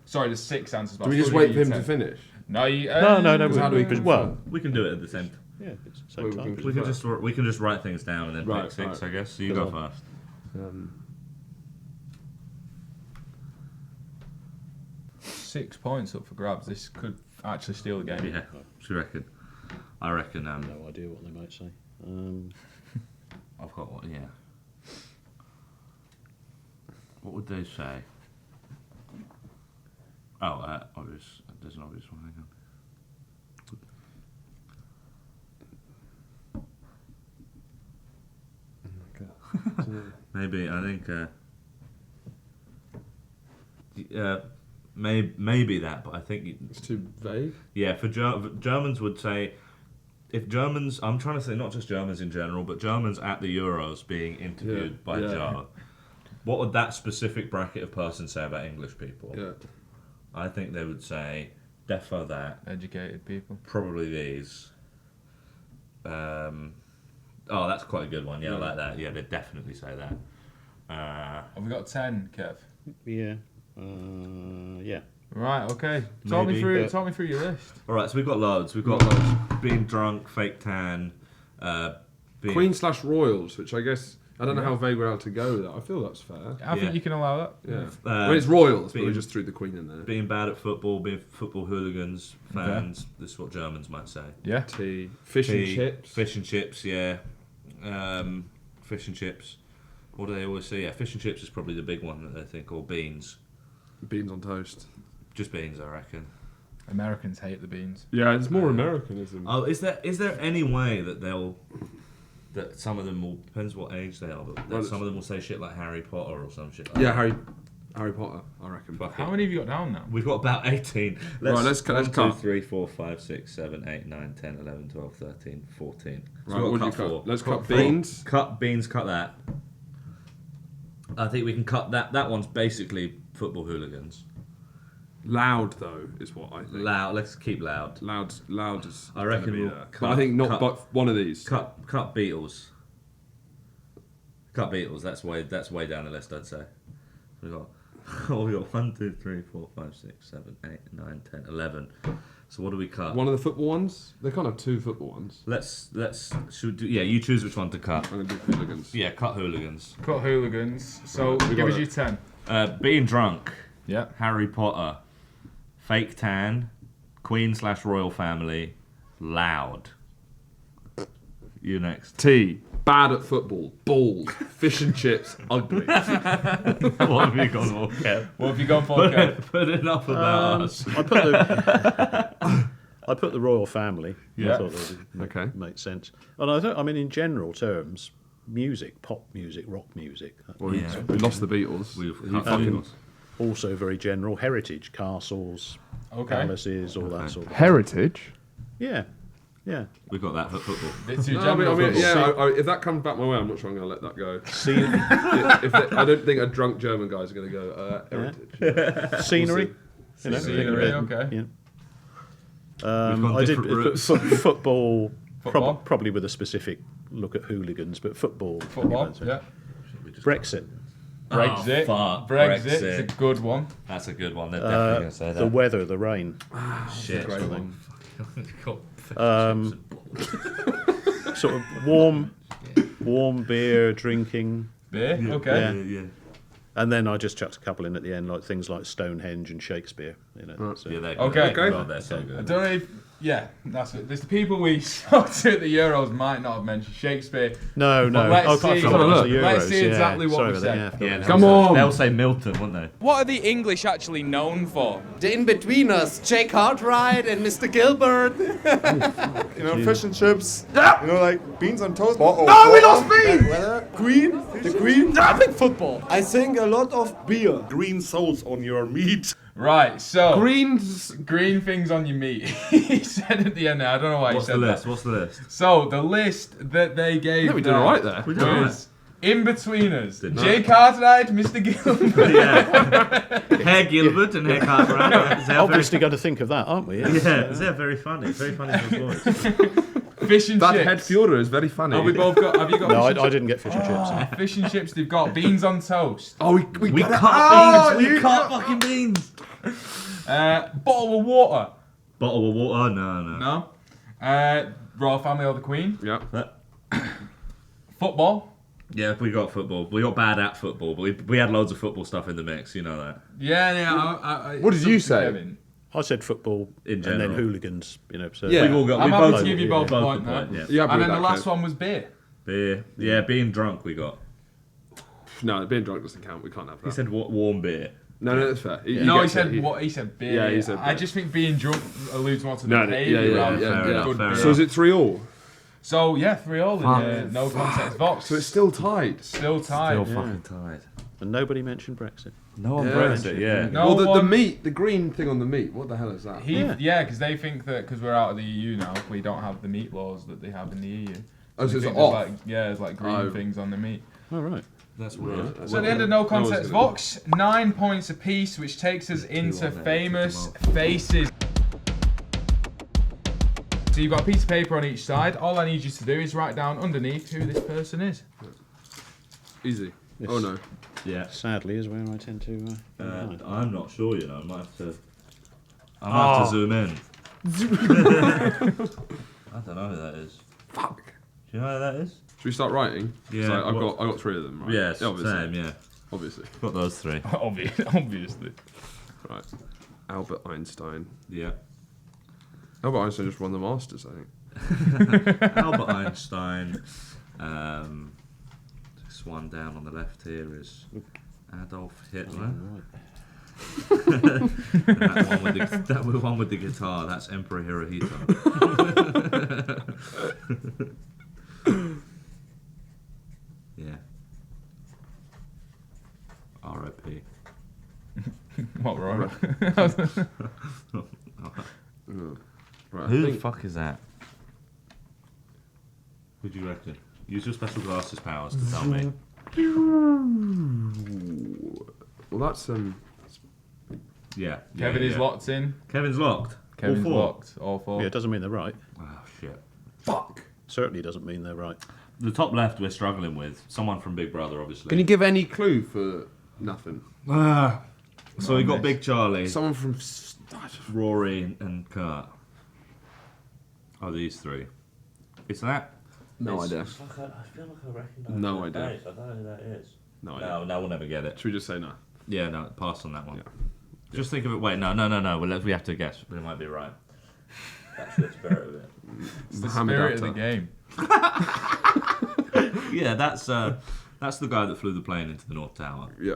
Speaker 1: Sorry, there's 6 answers. but
Speaker 3: Do we
Speaker 1: I'll
Speaker 3: just
Speaker 1: still
Speaker 3: wait
Speaker 1: give
Speaker 3: for
Speaker 1: you
Speaker 3: him
Speaker 1: 10.
Speaker 3: to finish?
Speaker 1: No, you,
Speaker 2: No.
Speaker 3: How do we confirm?
Speaker 2: Well,
Speaker 4: We can do it at the same.
Speaker 2: yeah, it's the
Speaker 3: Well,
Speaker 2: same time.
Speaker 4: We can just write things down and then
Speaker 3: Right,
Speaker 4: pick 6,
Speaker 3: right.
Speaker 4: I guess. So you go first.
Speaker 1: 6 points up for grabs. This could actually steal the game.
Speaker 4: Yeah. What do you reckon? I reckon.
Speaker 2: No idea what they might say.
Speaker 4: I've got one. Yeah. What would they say? Oh, obvious. There's an obvious one. Hang on. Maybe I think. Maybe that, but I think
Speaker 3: It's too vague.
Speaker 4: yeah. For Germans would say, if Germans, I'm trying to say not just Germans in general, but Germans at the Euros being interviewed by Joe. What would that specific bracket of person say about English people?
Speaker 3: Yeah.
Speaker 4: I think they would say, defo that.
Speaker 1: Educated people.
Speaker 4: Probably these. Oh, that's quite a good one. Yeah, I like that. Yeah, they'd definitely say that.
Speaker 1: Have we got 10, Kev?
Speaker 2: Yeah. Yeah.
Speaker 1: Right, okay. Talk me
Speaker 4: Maybe,
Speaker 1: through
Speaker 2: but-
Speaker 1: your list.
Speaker 4: All right, so we've got loads. We've got loads. Being drunk, fake tan, being...
Speaker 3: Queen/Royals, which I guess I don't know how vague we're allowed to go with that. I feel that's fair.
Speaker 1: I
Speaker 4: Yeah.
Speaker 1: think you can allow that.
Speaker 3: Yeah.
Speaker 4: Uh,
Speaker 3: When it's Royals, but
Speaker 4: being-
Speaker 3: we just threw the Queen in there.
Speaker 4: being bad at football, being football hooligans, fans. This is what Germans might say.
Speaker 1: Yeah.
Speaker 3: Tea, fish and
Speaker 4: Tea,
Speaker 3: chips.
Speaker 4: Fish and chips, yeah. Fish and chips. What do they always say? Yeah, fish and chips is probably the big one that they think, or beans.
Speaker 3: Beans on toast.
Speaker 4: Just beans, I reckon.
Speaker 1: Americans hate the beans.
Speaker 3: Yeah, it's more Americanism.
Speaker 4: Oh, is there any way that some of them will, depends what age they are, but that some of them will say shit like Harry Potter or some shit like
Speaker 3: Yeah,
Speaker 4: that?
Speaker 3: Harry Potter, I reckon.
Speaker 1: How many have you got down now?
Speaker 4: We've got about 18.
Speaker 3: Let's cut.
Speaker 4: 1, 2, 3, 4, 5, 6, 7, 8, 9, 10, 11, 12, 13, 14. So
Speaker 3: Right,
Speaker 4: we've
Speaker 3: what
Speaker 4: got
Speaker 3: do you
Speaker 4: cut
Speaker 3: cut?
Speaker 4: 4.
Speaker 3: Let's cut beans.
Speaker 4: Cut beans, cut that. I think we can cut that. That one's basically football hooligans.
Speaker 3: Loud though is what I think.
Speaker 4: Loud. Let's keep loud.
Speaker 3: Loud is.
Speaker 4: I reckon
Speaker 3: gonna be
Speaker 4: we'll
Speaker 3: there.
Speaker 4: cut-
Speaker 3: But I think not.
Speaker 4: cut-
Speaker 3: But one of these.
Speaker 4: Cut Beatles. Cut Beatles. That's way down the list, I'd say. We got. We got 1, 2, 3, 4, 5, 6, 7, 8, 9, 10, 11. So what do we cut?
Speaker 3: One of the football ones. They're kind of two football ones.
Speaker 4: Let's should do, yeah. You choose which one to cut.
Speaker 3: I'm gonna do hooligans.
Speaker 4: Yeah, cut hooligans.
Speaker 1: Cut hooligans. So
Speaker 3: We
Speaker 1: give
Speaker 3: got
Speaker 1: us
Speaker 3: it.
Speaker 1: your 10.
Speaker 4: Being drunk.
Speaker 1: Yeah.
Speaker 4: Harry Potter. Fake tan. Queen/royal family. Loud. You next.
Speaker 3: T. Bad at football. Bald. Fish and chips. Ugly.
Speaker 4: What have you gone for, Kev?
Speaker 1: What have you gone for, Kev?
Speaker 4: Put enough about us.
Speaker 2: I put the royal family.
Speaker 1: Yeah.
Speaker 2: I thought that would
Speaker 3: Okay.
Speaker 2: make sense. And I mean, in general terms, music, pop music, rock music,
Speaker 3: Well,
Speaker 4: Yeah.
Speaker 3: we lost the Beatles.
Speaker 4: We've
Speaker 3: You
Speaker 4: cut
Speaker 3: fucking-
Speaker 4: Beatles.
Speaker 2: also very general. Heritage, castles,
Speaker 1: Okay.
Speaker 2: palaces, all that sort of.
Speaker 3: Heritage.
Speaker 2: Yeah, yeah.
Speaker 4: We got that for football.
Speaker 1: It's your
Speaker 3: No, I
Speaker 1: general
Speaker 3: mean,
Speaker 1: football.
Speaker 3: yeah. If that comes back my way, I'm not sure I'm going to let that go.
Speaker 2: Scene,
Speaker 3: I don't think a drunk German guy's going to go heritage.
Speaker 2: scenery. You know,
Speaker 1: Scenery,
Speaker 2: think of it,
Speaker 1: okay.
Speaker 2: yeah.
Speaker 4: We've gone
Speaker 2: I did
Speaker 4: different routes.
Speaker 2: football,
Speaker 1: Football?
Speaker 2: probably with a specific look at hooligans, but football.
Speaker 1: Football,
Speaker 2: you know,
Speaker 1: yeah.
Speaker 2: Brexit,
Speaker 1: Brexit.
Speaker 4: Oh, fuck.
Speaker 1: Brexit. It's a good one.
Speaker 4: That's a good one. They're definitely going to say that.
Speaker 2: the weather, the rain,
Speaker 4: Shit.
Speaker 1: Great one.
Speaker 2: sort of warm beer drinking,
Speaker 1: Beer? Okay.
Speaker 2: Yeah. And then I just chucked a couple in at the end, like things like Stonehenge and Shakespeare. You know, so.
Speaker 4: Yeah, they're
Speaker 1: Okay.
Speaker 4: good.
Speaker 3: Okay.
Speaker 4: They're so
Speaker 1: I
Speaker 4: good.
Speaker 1: don't know if... Yeah, that's it. There's the people we spoke to at the Euros might not have mentioned Shakespeare.
Speaker 2: No.
Speaker 1: But let's
Speaker 2: I
Speaker 1: see-
Speaker 2: forgot it was the Euros.
Speaker 1: let's see
Speaker 2: yeah.
Speaker 1: exactly what
Speaker 2: Sorry
Speaker 1: we
Speaker 2: about that,
Speaker 1: said.
Speaker 2: yeah, I forgot
Speaker 4: Yeah,
Speaker 2: about
Speaker 3: Come
Speaker 2: that.
Speaker 3: on.
Speaker 4: They'll say Milton, won't they?
Speaker 1: What are the English actually known for?
Speaker 5: The in-betweeners, Jake Cartwright and Mr. Gilbert. You know, fish and chips. You know, like beans on toast. No, we lost beans! Queen, the Queen. I think football. I think a lot of beer.
Speaker 6: Green sauce on your meat.
Speaker 1: Right, so...
Speaker 3: Greens.
Speaker 1: Green things on your meat. He said at the end there, I don't know why
Speaker 4: What's
Speaker 1: he
Speaker 4: the
Speaker 1: said
Speaker 4: list?
Speaker 1: that.
Speaker 4: What's the list?
Speaker 1: So, the list that they gave
Speaker 3: Yeah, we did all right there.
Speaker 1: was In-Betweeners,
Speaker 4: Did
Speaker 1: Jay Cartwright, Mr. Gilbert.
Speaker 4: Yeah. Herr Gilbert and Herr Cartwright.
Speaker 2: Obviously, got to think of that, aren't we?
Speaker 4: Yeah, they're very funny. Very funny voice.
Speaker 1: Fish and
Speaker 3: That
Speaker 1: chips.
Speaker 3: head Fiora is very funny.
Speaker 1: Oh, we both got... Have you got
Speaker 2: No,
Speaker 1: fish and
Speaker 2: I didn't get fish and chips.
Speaker 1: chips? Fish and chips, they've got beans on toast.
Speaker 3: Oh,
Speaker 4: We
Speaker 3: got
Speaker 4: cut beans.
Speaker 3: you
Speaker 4: We cut fucking beans.
Speaker 1: Bottle of water.
Speaker 4: Bottle of water? No.
Speaker 1: No. Royal Family or the Queen.
Speaker 3: Yeah.
Speaker 1: Football.
Speaker 4: Yeah, we got football. We got bad at football, but we had loads of football stuff in the mix. You know that.
Speaker 1: Yeah.
Speaker 3: What did you
Speaker 1: it's up to
Speaker 3: say?
Speaker 1: Kevin.
Speaker 2: I said football
Speaker 4: In
Speaker 2: and
Speaker 4: general.
Speaker 2: then hooligans. You know, so
Speaker 3: Yeah.
Speaker 4: We've all got.
Speaker 1: I'm
Speaker 4: we
Speaker 1: happy
Speaker 4: both,
Speaker 1: to give you both a point
Speaker 4: the
Speaker 1: there.
Speaker 4: point, yeah.
Speaker 3: Yeah,
Speaker 1: And then
Speaker 3: that
Speaker 1: the last
Speaker 3: Kev.
Speaker 1: one was beer.
Speaker 4: Beer. Yeah, being drunk. We got.
Speaker 3: No, being drunk doesn't count. We can't have that.
Speaker 4: He said warm beer.
Speaker 3: no, that's fair.
Speaker 1: He
Speaker 3: gets
Speaker 1: said
Speaker 3: it.
Speaker 1: what? He said beer.
Speaker 3: Yeah, he said
Speaker 1: I
Speaker 3: beer.
Speaker 1: just think being drunk alludes more to the
Speaker 3: No, no,
Speaker 1: behaviour
Speaker 3: yeah,
Speaker 1: rather
Speaker 3: yeah,
Speaker 1: than
Speaker 3: yeah.
Speaker 1: good
Speaker 4: Fair
Speaker 1: beer.
Speaker 3: So is it 3-3?
Speaker 1: So yeah, 3-3 in no context Vox.
Speaker 3: So it's still tied.
Speaker 1: Still tied.
Speaker 4: Still fucking tired.
Speaker 2: and nobody mentioned Brexit.
Speaker 4: No one
Speaker 3: Yeah.
Speaker 4: Brexit. Yeah.
Speaker 1: No
Speaker 3: well, the
Speaker 1: one-
Speaker 3: meat, the green thing on the meat. What the hell is that?
Speaker 1: Yeah, because they think that because we're out of the EU now, we don't have the meat laws that they have in the EU.
Speaker 3: Oh, so
Speaker 1: they
Speaker 3: it's
Speaker 1: think
Speaker 3: off.
Speaker 1: there's like green
Speaker 3: Oh.
Speaker 1: things on the meat.
Speaker 2: All right.
Speaker 4: That's weird.
Speaker 1: So at the end of No
Speaker 3: was
Speaker 1: Context
Speaker 3: good.
Speaker 1: Vox, 9 points apiece, which takes us into
Speaker 4: on there,
Speaker 1: famous
Speaker 4: two
Speaker 1: faces. So you've got a piece of paper on each side. All I need you to do is write down underneath who this person is.
Speaker 3: Easy.
Speaker 2: Yes.
Speaker 3: Oh no.
Speaker 4: Yeah.
Speaker 2: Sadly, is where I tend to. hide.
Speaker 4: I'm not sure. You know, I might have to. I might have to zoom in. I don't know who that is.
Speaker 3: Fuck.
Speaker 4: Do you know who that is?
Speaker 3: Should we start writing?
Speaker 4: Yeah,
Speaker 3: So I
Speaker 4: what-
Speaker 3: got 3 of them. Right?
Speaker 4: Yes.
Speaker 3: Obviously.
Speaker 4: Same. Yeah.
Speaker 3: Obviously.
Speaker 4: Got those three.
Speaker 1: Obviously.
Speaker 3: Right. Albert Einstein.
Speaker 4: Yeah.
Speaker 3: Albert Einstein just won the Masters, I think.
Speaker 4: Albert Einstein. This one down on the left here is Adolf Hitler.
Speaker 2: Right.
Speaker 4: That one with the guitar, that's Emperor Hirohito. Yeah. R.I.P.
Speaker 1: What, right?
Speaker 3: Right,
Speaker 4: Who the fuck is that? Who do you reckon? Use your special glasses powers to tell me.
Speaker 3: Well, that's
Speaker 4: Yeah.
Speaker 1: Kevin is locked in.
Speaker 4: Kevin's locked.
Speaker 1: Kevin's
Speaker 4: All four.
Speaker 1: locked. All four.
Speaker 2: Yeah, it doesn't mean they're right.
Speaker 4: Oh shit.
Speaker 3: fuck.
Speaker 2: Certainly doesn't mean they're right.
Speaker 4: The top left we're struggling with. Someone from Big Brother, obviously.
Speaker 3: Can you give any clue for nothing?
Speaker 4: So we got Big Charlie,
Speaker 3: Someone from.
Speaker 4: Rory, and Kurt. Oh, these three. It's that?
Speaker 3: No idea.
Speaker 4: I feel like I recognise
Speaker 3: No
Speaker 4: that
Speaker 3: idea.
Speaker 4: face. I don't know who that is.
Speaker 3: No idea.
Speaker 4: No, we'll never get it.
Speaker 3: Should we just say no?
Speaker 4: Yeah, no, pass on that one.
Speaker 3: Yeah.
Speaker 4: Just think of it. Wait, no. We have to guess, but it might be right. That's the spirit of it.
Speaker 1: It's the
Speaker 3: Mohammed
Speaker 1: spirit of the
Speaker 3: Atta.
Speaker 1: game.
Speaker 4: Yeah, that's the guy that flew the plane into the North Tower.
Speaker 3: Yeah.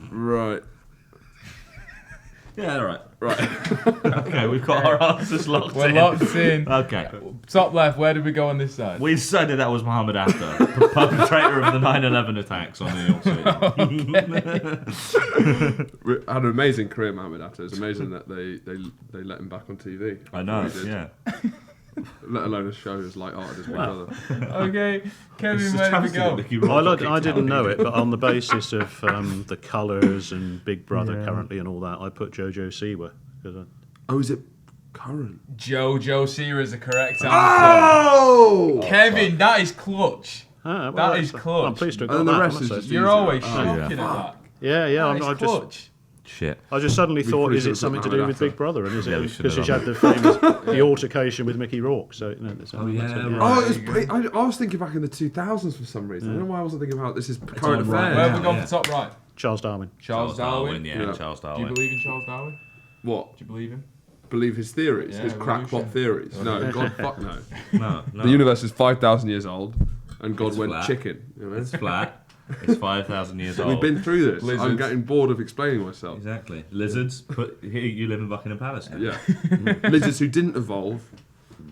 Speaker 3: Right.
Speaker 4: Yeah, all right.
Speaker 3: Right.
Speaker 4: Okay, we've got our answers locked
Speaker 1: We're
Speaker 4: in.
Speaker 1: locked in.
Speaker 4: Okay.
Speaker 1: Top left, where did we go on this side?
Speaker 4: We decided that was Mohammed Atta, the perpetrator of the 9/11 attacks on New York City.
Speaker 3: We had an amazing career, Mohammed Atta. It's amazing that they let him back on TV.
Speaker 4: I know,
Speaker 3: He did.
Speaker 4: yeah.
Speaker 3: Let alone a show as light-hearted as Big Brother.
Speaker 1: Okay, Kevin, where did we go?
Speaker 2: I didn't know it, but on the basis of the colours and Big Brother currently and all that, I put Jojo Siwa.
Speaker 3: Oh, is it current?
Speaker 1: Jojo Siwa is the correct answer.
Speaker 3: Oh!
Speaker 1: Kevin, that is clutch.
Speaker 2: That
Speaker 1: is clutch.
Speaker 2: I'm pleased to have got
Speaker 3: And the
Speaker 2: that,
Speaker 3: rest
Speaker 2: I
Speaker 3: is
Speaker 2: must
Speaker 3: just
Speaker 2: say.
Speaker 1: You're
Speaker 3: easier.
Speaker 1: always
Speaker 3: Oh,
Speaker 1: shocking
Speaker 4: yeah.
Speaker 1: at that.
Speaker 2: Yeah,
Speaker 1: That is
Speaker 2: I just
Speaker 1: clutch.
Speaker 4: Shit.
Speaker 2: I just suddenly
Speaker 3: We
Speaker 2: thought,
Speaker 3: probably
Speaker 2: is it
Speaker 3: should've
Speaker 2: something to
Speaker 3: put
Speaker 2: do
Speaker 3: Mohammed
Speaker 2: with Big
Speaker 3: Atta.
Speaker 2: Brother? And is
Speaker 4: Yeah, we
Speaker 2: it
Speaker 4: should've
Speaker 2: because he
Speaker 4: done
Speaker 2: had the famous the altercation with Mickey Rourke? So, that's
Speaker 4: Oh, yeah,
Speaker 2: that's it,
Speaker 4: right.
Speaker 3: Oh, I was thinking back in the 2000s for some reason. I don't know why I wasn't thinking about this is current
Speaker 4: on right
Speaker 3: affairs.
Speaker 1: Where have we
Speaker 4: Yeah,
Speaker 1: gone
Speaker 4: yeah.
Speaker 1: for top right?
Speaker 2: Charles Darwin.
Speaker 1: Charles Darwin.
Speaker 4: Yeah,
Speaker 3: Yeah.
Speaker 4: Charles
Speaker 1: Do you
Speaker 4: Darwin.
Speaker 1: believe in Charles Darwin?
Speaker 3: What?
Speaker 1: Do you believe him?
Speaker 3: Believe his theories?
Speaker 1: Yeah,
Speaker 3: His crackpot
Speaker 1: evolution.
Speaker 3: theories? No, God, fuck no.
Speaker 4: No.
Speaker 3: The universe is 5,000 years old, and God
Speaker 4: It's
Speaker 3: went
Speaker 4: flat.
Speaker 3: chicken. You know what I mean?
Speaker 4: It's flat. It's 5,000 years old.
Speaker 3: We've been through this. I'm
Speaker 1: Lizards.
Speaker 3: getting bored of explaining myself.
Speaker 4: Exactly. Lizards. Here you live in Buckingham Palace now.
Speaker 3: Yeah. Lizards who didn't evolve,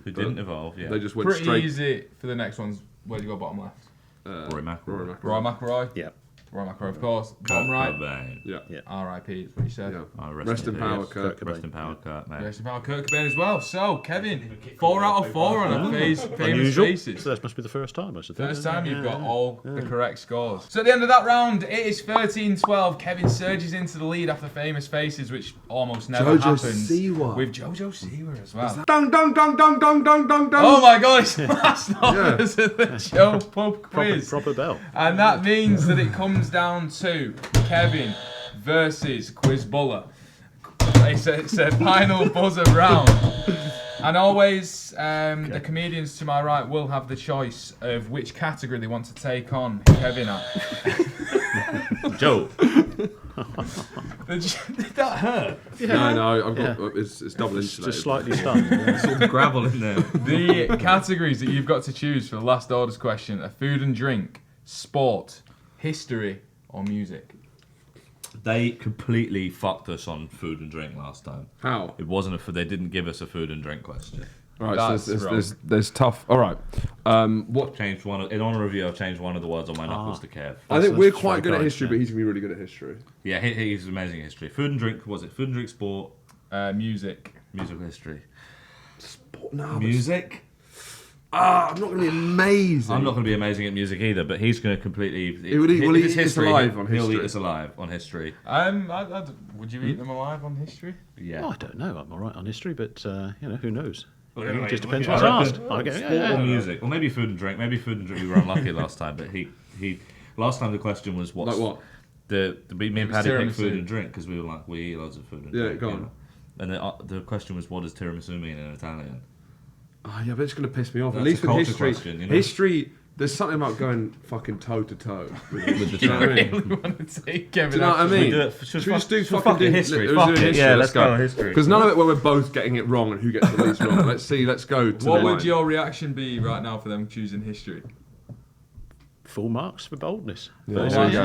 Speaker 4: Who didn't evolve, yeah.
Speaker 3: they just went
Speaker 1: Pretty
Speaker 3: straight.
Speaker 1: easy for the next ones. Where do you go bottom left?
Speaker 4: Rory McIlroy.
Speaker 3: Rory McIlroy.
Speaker 1: Roy McIlroy.
Speaker 2: Yeah.
Speaker 1: Roy McIlroy, of course.
Speaker 4: Kurt
Speaker 1: Bottom right.
Speaker 4: Cobain.
Speaker 3: Yeah.
Speaker 1: R.I.P. is what you said.
Speaker 3: Yeah.
Speaker 4: Oh,
Speaker 3: Rest in power,
Speaker 4: peace.
Speaker 3: Kurt.
Speaker 4: Rest in power, Kurt, mate.
Speaker 1: Rest in power, Kurt Cobain as well. So, Kevin, 4 out of 4 on a famous
Speaker 2: Unusual.
Speaker 1: faces.
Speaker 2: So that must be the first time, I suppose.
Speaker 1: First time you've got all the correct scores. So at the end of that round, it is 13-12. Kevin surges into the lead after famous faces, which almost never
Speaker 3: Jojo
Speaker 1: happens.
Speaker 3: Siwa.
Speaker 1: With Jojo Siwa as well.
Speaker 3: Dun dun dun dun dun dun dun dun.
Speaker 1: Oh my god, it's last honours of the show pub quiz.
Speaker 2: Proper bell.
Speaker 1: And that means that it comes down to Kevin versus Quizbuller. It's a final buzzer round. And always, the comedians to my right will have the choice of which category they want to take on Kevin at.
Speaker 4: Joe.
Speaker 1: Did that hurt?
Speaker 3: No, I've got it's double insulated.
Speaker 2: Just slightly stunned.
Speaker 4: Some gravel in there.
Speaker 1: The categories that you've got to choose for the last orders question are food and drink, sport, history, or music.
Speaker 4: They completely fucked us on food and drink last time.
Speaker 3: How?
Speaker 4: It wasn't they didn't give us a food and drink question.
Speaker 3: All right,
Speaker 1: That's
Speaker 3: so
Speaker 1: wrong.
Speaker 3: there's tough. All right. What?
Speaker 4: Changed in honor of you, I've changed one of the words on my knuckles to Kev.
Speaker 3: I think
Speaker 2: That's
Speaker 3: we're
Speaker 2: very
Speaker 3: quite good at
Speaker 2: kind,
Speaker 3: history,
Speaker 2: yeah.
Speaker 3: but he's gonna be really good at history.
Speaker 4: Yeah, he's amazing at history. Food and drink, was it? Food and drink, sport,
Speaker 1: Music.
Speaker 4: musical history.
Speaker 3: No,
Speaker 4: Music?
Speaker 3: I'm not gonna be amazing.
Speaker 4: I'm not going to be amazing at music either, but he's going to completely.
Speaker 3: Will he
Speaker 4: if
Speaker 3: eat
Speaker 4: it's
Speaker 3: us
Speaker 4: history,
Speaker 3: alive on
Speaker 4: He'll
Speaker 3: history?
Speaker 4: eat us alive on history.
Speaker 1: Would you eat them alive on history?
Speaker 4: Yeah.
Speaker 2: Oh, I don't know. I'm all right on history, but who knows?
Speaker 4: Well,
Speaker 2: It
Speaker 4: anyway,
Speaker 2: just depends
Speaker 4: I
Speaker 2: what's
Speaker 4: reckon
Speaker 2: asked. I go,
Speaker 4: Sport
Speaker 2: yeah,
Speaker 4: or
Speaker 2: yeah.
Speaker 4: music, or maybe food and drink. Maybe food and drink. We were unlucky last time, but he. Last time the question was what's
Speaker 3: Like what?
Speaker 4: me and Paddy
Speaker 1: Tiramisu.
Speaker 4: picked food and drink because we were like we eat loads of food and
Speaker 3: Yeah,
Speaker 4: drink.
Speaker 3: go
Speaker 4: you
Speaker 3: on.
Speaker 4: know? And the question was what does tiramisu mean in Italian?
Speaker 3: Oh yeah, but it's gonna piss me off.
Speaker 4: That's
Speaker 3: At least
Speaker 4: a
Speaker 3: with
Speaker 4: culture
Speaker 3: history,
Speaker 4: question, you know?
Speaker 3: history. There's something about going fucking toe to toe with the. Do you know
Speaker 1: I
Speaker 3: what I mean?
Speaker 1: really want to take Kevin
Speaker 3: Do you know what I
Speaker 1: out.
Speaker 3: mean?
Speaker 4: do it-
Speaker 3: Should we just do
Speaker 4: should
Speaker 3: fucking
Speaker 4: fuck it, history?
Speaker 3: let's
Speaker 4: Fuck
Speaker 3: do
Speaker 4: it, yeah, let's go history.
Speaker 3: Because none of it where we're both getting it wrong and who gets the least wrong. Let's see. Let's go to
Speaker 1: What
Speaker 3: the
Speaker 1: would
Speaker 3: line.
Speaker 1: your reaction be right now for them choosing history?
Speaker 2: full marks for boldness.
Speaker 3: Yeah.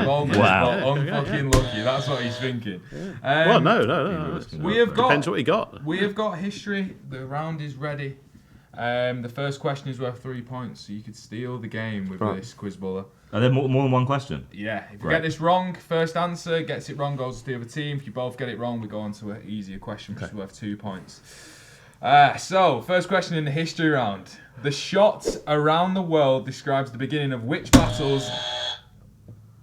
Speaker 4: Wow.
Speaker 1: Unfucking lucky. That's what he's thinking.
Speaker 2: Well, no.
Speaker 1: We have got.
Speaker 2: Depends what you got.
Speaker 1: We have got history. The round is ready. The first question is worth 3 points, so you could steal the game with this Quizbuller.
Speaker 4: Are there more than one question?
Speaker 1: Yeah. If you get this wrong, first answer gets it wrong goes to the other team. If you both get it wrong, we go on to an easier question, which is worth 2 points. So, first question in the history round. The shot around the world describes the beginning of which battles?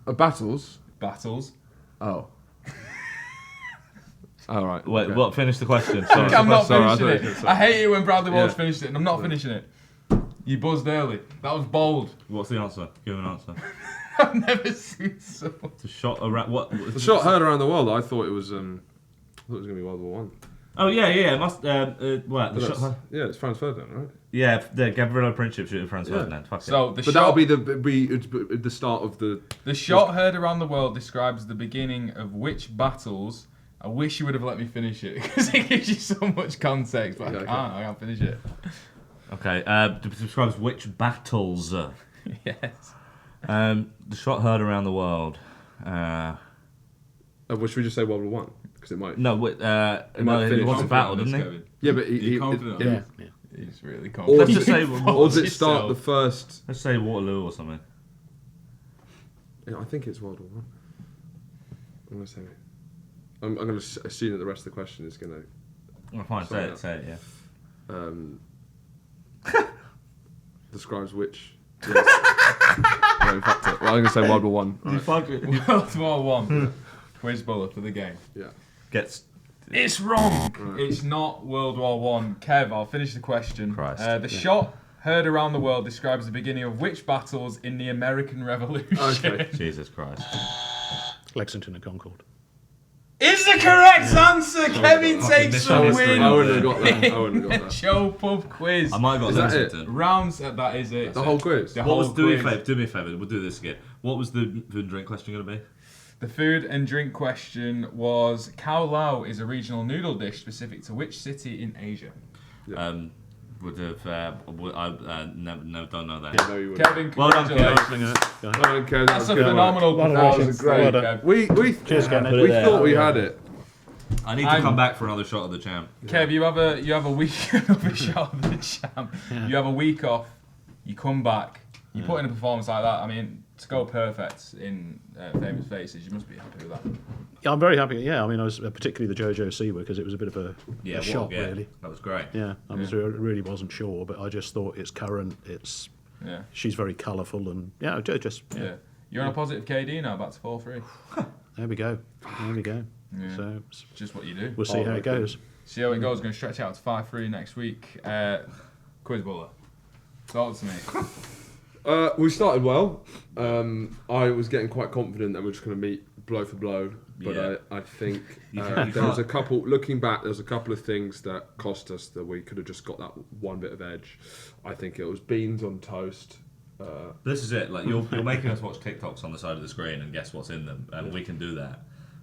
Speaker 3: Battles?
Speaker 1: Battles.
Speaker 3: Oh. All right.
Speaker 4: Wait,
Speaker 3: okay.
Speaker 4: what? Finish the question. Sorry.
Speaker 1: I'm not
Speaker 3: Sorry,
Speaker 1: finishing it. I hate it when Bradley Walsh finished it, and I'm not finishing it. You buzzed early. That was bold.
Speaker 4: What's the answer? Give an answer.
Speaker 1: I've never seen so.
Speaker 4: The shot around what?
Speaker 3: The shot heard around the world. I thought it was going to be World War One.
Speaker 4: Oh yeah. It must. What? The shot.
Speaker 3: Yeah, it's Franz Ferdinand, right?
Speaker 4: Yeah, the Gavrilo Princip shooting Franz Ferdinand. Fuck
Speaker 1: So
Speaker 4: it.
Speaker 1: the
Speaker 3: But
Speaker 1: shot.
Speaker 3: that'll be the start of the.
Speaker 1: The shot heard around the world describes the beginning of which battles. I wish you would have let me finish it because it gives you so much context, but I can't finish it.
Speaker 4: Okay. Describes which battles.
Speaker 1: Yes.
Speaker 4: The shot heard around the world.
Speaker 3: Should we just say World War One? Because it might.
Speaker 4: No,
Speaker 3: might
Speaker 4: he
Speaker 3: finish.
Speaker 4: wants a battle, doesn't he?
Speaker 1: Kevin.
Speaker 3: Yeah, but
Speaker 1: You confident?
Speaker 2: Yeah.
Speaker 1: He's really
Speaker 3: Or
Speaker 1: confident.
Speaker 4: Let's just say.
Speaker 3: or does it start the first?
Speaker 4: Let's say Waterloo or something.
Speaker 3: Yeah, I think it's World War One. I'm gonna say. I'm gonna assume that the rest of the question is gonna.
Speaker 4: Oh, fine, say it, yeah.
Speaker 3: Describes which. Yes. Yeah, in fact, well, I'm gonna say World War One.
Speaker 4: You fuck it.
Speaker 1: World War One. Quizbuller for the game.
Speaker 3: Yeah.
Speaker 4: Gets.
Speaker 1: It's wrong.
Speaker 3: Right.
Speaker 1: It's not World War One. Kev, I'll finish the question.
Speaker 4: Christ.
Speaker 1: The shot heard around the world describes the beginning of which battles in the American Revolution?
Speaker 3: Okay.
Speaker 4: Jesus Christ.
Speaker 2: Lexington and Concord.
Speaker 1: Is the correct answer. Kevin takes the win.
Speaker 3: I wouldn't have got that. I wouldn't have got that.
Speaker 1: Show pub quiz.
Speaker 4: I might have got
Speaker 3: Is that
Speaker 4: Lexington.
Speaker 1: Rounds. That is it.
Speaker 3: The whole quiz.
Speaker 1: The
Speaker 4: What
Speaker 1: whole
Speaker 4: was do me a
Speaker 1: quiz.
Speaker 4: favour? Do me a favour. We'll do this again. What was the food and drink question going to be?
Speaker 1: The food and drink question was: Khao Lao is a regional noodle dish specific to which city in Asia?
Speaker 4: Would have. No, don't know that.
Speaker 3: No, you wouldn't.
Speaker 1: Kevin,
Speaker 4: Well done,
Speaker 1: congratulations.
Speaker 3: Well done, Kev, that
Speaker 1: That's
Speaker 3: was
Speaker 1: a
Speaker 3: good.
Speaker 1: phenomenal
Speaker 2: Well done,
Speaker 1: performance.
Speaker 3: Great.
Speaker 1: Kev.
Speaker 3: We
Speaker 2: Cheers, Kenneth.
Speaker 3: we thought we had it.
Speaker 4: I need to come back for another shot of the champ.
Speaker 1: Kev, you have a week of a shot of the champ.
Speaker 2: Yeah.
Speaker 1: You have a week off. You come back. You put in a performance like that. I mean, to go perfect in Famous Faces, you must be happy with that.
Speaker 2: Yeah, I'm very happy. Yeah, I mean, I was particularly the JoJo Siwa because it was a bit of a shock,
Speaker 4: yeah,
Speaker 2: really.
Speaker 4: That was great.
Speaker 2: Yeah, I really wasn't sure, but I just thought it's current.
Speaker 1: Yeah.
Speaker 2: She's very colourful, and yeah.
Speaker 1: You're on a positive KD now, back to 4-3.
Speaker 2: There we go.
Speaker 1: Yeah.
Speaker 2: So
Speaker 1: Just what you do.
Speaker 2: we'll see how it goes.
Speaker 1: See how it goes. Going to stretch out to 5-3 next week. Quizbuller. Talk to me.
Speaker 3: We started well. I was getting quite confident that we're just going to meet blow for blow, but
Speaker 4: Yeah.
Speaker 3: I think
Speaker 4: You
Speaker 3: there was a
Speaker 4: can't-
Speaker 3: couple. Looking back, there's a couple of things that cost us that we could have just got that one bit of edge. I think it was beans on toast.
Speaker 4: This is it. Like you're making us watch TikToks on the side of the screen and guess what's in them, and we can do that.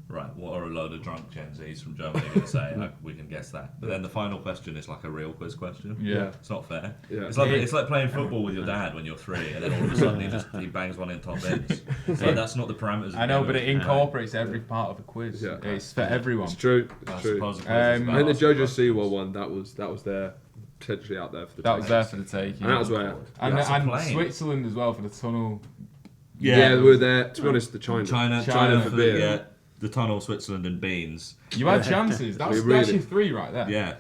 Speaker 4: Right, what are a load of drunk Gen Zs from Germany going to say? We can guess that. But then the final question is like a real quiz question.
Speaker 1: Yeah.
Speaker 4: It's not fair.
Speaker 3: Yeah.
Speaker 4: It's like playing football with your dad when you're 3, and then all of a sudden he bangs one in top ends. So that's not the parameters. Of
Speaker 1: I know,
Speaker 4: the
Speaker 1: but it
Speaker 4: game.
Speaker 1: incorporates every part of the quiz.
Speaker 3: Yeah.
Speaker 1: It's for everyone.
Speaker 3: It's true.
Speaker 4: I
Speaker 3: It's true.
Speaker 4: suppose the quiz is
Speaker 3: I
Speaker 4: about
Speaker 3: think the
Speaker 4: us.
Speaker 3: JoJo Siwa one that was there, potentially out there for the.
Speaker 1: That was
Speaker 3: taking.
Speaker 1: there for the taking.
Speaker 3: And that was where.
Speaker 1: And,
Speaker 4: That's a
Speaker 1: and
Speaker 4: plane.
Speaker 1: Switzerland as well for the tunnel.
Speaker 3: Yeah, we were there. To be honest, the China
Speaker 4: China
Speaker 3: for
Speaker 4: for
Speaker 3: beer.
Speaker 4: yeah, the tunnel, Switzerland, and beans.
Speaker 1: You had chances. That's
Speaker 3: We really-
Speaker 1: actually 3 right there.
Speaker 4: Yeah.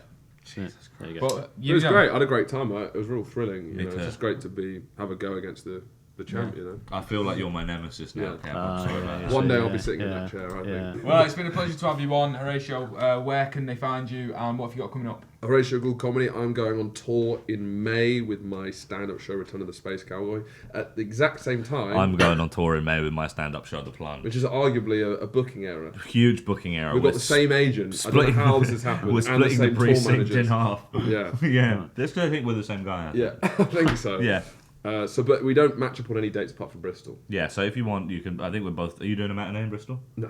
Speaker 2: There you go.
Speaker 1: But
Speaker 3: It
Speaker 1: you
Speaker 3: was
Speaker 1: know,
Speaker 3: great. I had a great time. It was real thrilling.
Speaker 4: Me
Speaker 3: It's
Speaker 4: too.
Speaker 3: just great to have a go against the champ.
Speaker 4: I feel like you're my nemesis now,
Speaker 3: Yeah.
Speaker 4: Kev. I'm sorry about that.
Speaker 3: One day I'll be
Speaker 2: Yeah,
Speaker 3: sitting in
Speaker 2: yeah,
Speaker 3: that chair. I
Speaker 2: yeah.
Speaker 3: think.
Speaker 1: Well, it's been a pleasure to have you on, Horatio. Where can they find you, and what have you got coming up?
Speaker 3: Horatio Gould Comedy. I'm going on tour in May with my stand-up show Return of the Space Cowboy at the exact same time.
Speaker 4: I'm going on tour in May with my stand-up show, The Plunge.
Speaker 3: which is arguably a booking error.
Speaker 4: Huge booking error.
Speaker 3: We've got the same agent. I don't know how this has happened.
Speaker 4: We're
Speaker 3: and
Speaker 4: splitting
Speaker 3: the
Speaker 4: the
Speaker 3: same tour
Speaker 4: precinct
Speaker 3: managers.
Speaker 4: in half.
Speaker 3: Yeah,
Speaker 4: Yeah. This I think we're the same guy.
Speaker 3: yeah, I think so.
Speaker 4: Yeah.
Speaker 3: But we don't match up on any dates apart from Bristol.
Speaker 4: Yeah, so if you want, you can. I think we're both. Are you doing a matinee in Bristol?
Speaker 3: No.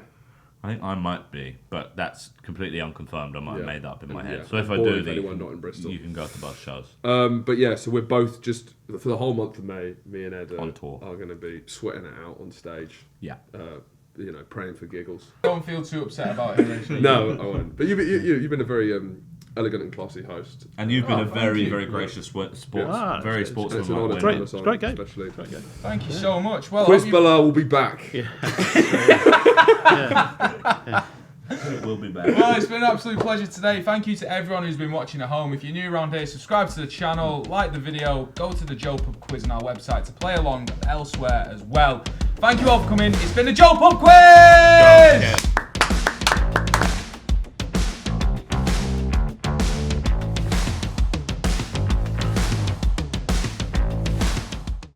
Speaker 4: I think I might be, but that's completely unconfirmed. I might have made that up in my head.
Speaker 3: Yeah,
Speaker 4: So if I
Speaker 3: boring
Speaker 4: do,
Speaker 3: for anyone not in Bristol.
Speaker 4: you can go to both shows.
Speaker 3: But yeah, so we're both just for the whole month of May. Me and Ed
Speaker 4: On tour.
Speaker 3: are going to be sweating it out on stage.
Speaker 1: Yeah.
Speaker 3: You know, praying for giggles.
Speaker 1: Don't feel too upset about it, Horatio.
Speaker 3: No, I won't. But you've been a very elegant and classy host.
Speaker 4: And you've been a very,
Speaker 1: you.
Speaker 4: very gracious sports,
Speaker 2: Ah,
Speaker 4: very
Speaker 2: it's-
Speaker 3: It's an
Speaker 4: sportsmanlike
Speaker 3: honour
Speaker 4: winner.
Speaker 3: to have us
Speaker 2: It's a
Speaker 3: on,
Speaker 2: great game.
Speaker 3: especially.
Speaker 1: Thank you so much. Well,
Speaker 3: Quiz
Speaker 1: hope you-
Speaker 3: Bella will be back.
Speaker 4: We'll be back.
Speaker 1: Well, it's been an absolute pleasure today. Thank you to everyone who's been watching at home. If you're new around here, subscribe to the channel, like the video, go to the Joe Pub Quiz on our website to play along elsewhere as well. Thank you all for coming. It's been the Joe Pub Quiz!